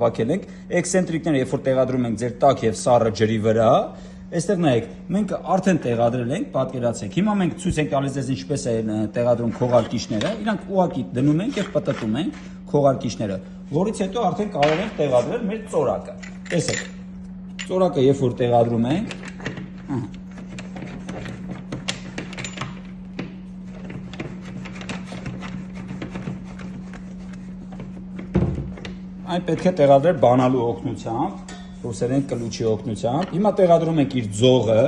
Հավաքել ենք, էքսենտրիկները երբ որ տեղադրում ենք ձեր տաք եւ սառը ջրի վրա, այստեղ նայեք, մենք արդեն տեղադրել ենք, պատկերացրեք։ Հիմա մենք ցույց ենք տալիս ձեզ ինչպես են տեղադրում քողարկիչները, իրանք ուղղակի դնում ենք եւ պտտում ենք քողարկիչները, որից հետո արդեն կարող ենք տեղադրել մեր ծորակը։ Տեսեք, ծորակը երբ որ տեղադրում ենք, այն պետք է տեղադրել բանալու օգնությամբ, ռուսերեն կլուչի օգնությամբ։ Հիմա տեղադրում ենք իր ձողը,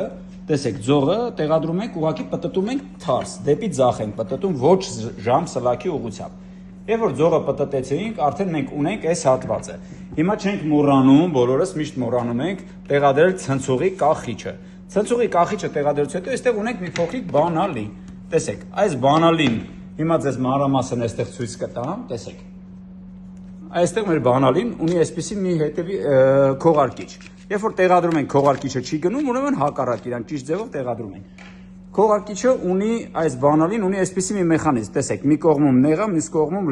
տեսեք, ձողը տեղադրում ենք, ուղղակի պտտում ենք թարս, դեպի ձախ ենք պտտում, ոչ ժամ սլաքի ուղղությամբ։ Երբ որ ձողը պտտեցինք, արդեն մենք ունենք այս հատվածը։ Հիմա չենք մոռանում, բոլորս միշտ մոռանում ենք տեղադրել ցնցողի կախիչը։ Ցնցողի կախիչը տեղադրելուց հետո այստեղ ունենք մի փոքրիկ բանալի։ Տեսեք, այս բանալին հիմա ձեզ մանրամասն այստեղ ցույց կտամ, տեսեք։ Այստեղ մեր բանալին ունի այսպիսի մի հետևի քողարկիչ։ Երբ որ տեղադրում ենք քողարկիչը չի գնում, ուրեմն հակառակ իրան ճիշտ ձևով տեղադրում ենք։ Քողարկիչը ունի այս բանալին ունի այսպիսի մի մեխանիզմ, տեսեք, մի կողմում նեղ է, մյուս կողմում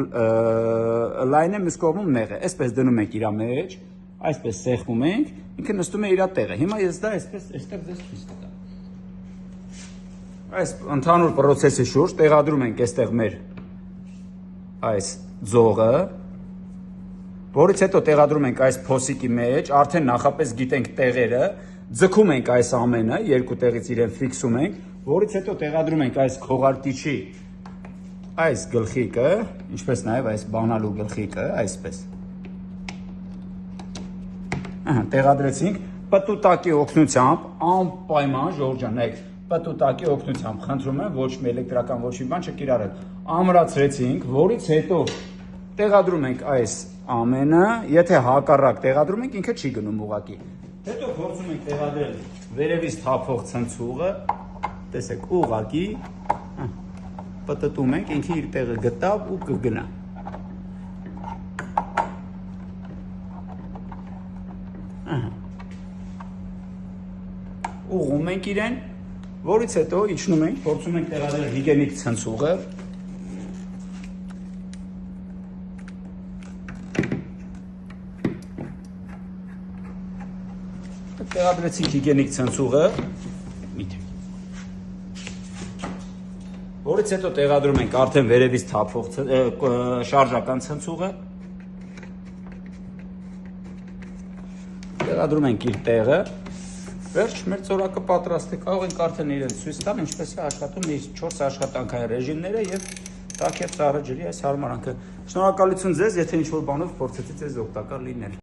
լայն է, մյուս կողմում նեղ է։ Այսպես դնում ենք իր մեջ, այսպես սեղմում ենք, ինքը նստում է իր տեղը։ Հիմա ես դա այսպես այստեղ ձեզ ցույց կտամ։ Այս ընդհանուր process-ի շուրջ տեղադրում ենք այստեղ մեր այս ձողը, որից հետո տեղադրում ենք այս փոսիկի մեջ, արդեն նախապես գիտենք տեղերը, ձգում ենք այս ամենը, երկու տեղից իրեն ֆիքսում ենք, որից հետո տեղադրում ենք այս քողարկիչի այս գլխիկը, ինչպես նաև այս բանալու գլխիկը, այսպես։ Տեղադրեցինք պտուտակի օգնությամբ, անպայման Ժորժան, նայեք, պտուտակի օգնությամբ, խնդրում եմ, ոչ մի էլեկտրական ոչ մի բան չկիրառել։ Ամրացրեցինք, որից հետո տեղադրում ենք այս ամենը, եթե հակառակ տեղադրում ենք, ինքը չի գնում ուղղակի։ Հետո փորձում ենք տեղադրել վերևից թափող ցնցուղը, տեսեք, ուղղակի պտտում ենք, ինքը իր տեղը գտավ ու կգնա։ Ուղղում ենք իրեն, որից հետո իջնում ենք, փորձում ենք տեղադրել հիգենիկ ցնցուղը։ Տեղադրեցինք հիգենիկ ցնցուղը, որից հետո տեղադրում ենք արդեն վերևից թափող շարժական ցնցուղը, տեղադրում ենք իր տեղը, վերջ մեր ծորակը պատրաստ է, կարող ենք արդեն իրեն ցույց տալ, ինչպես է աշխատում իր 4 աշխատանքային ռեժիմները եւ տաք եւ սառը ջրի այս հարմարանքը։ Շնորհակալություն ձեզ, եթե ինչ-որ բանով փորձեցիք ձեզ օգտակար լինել։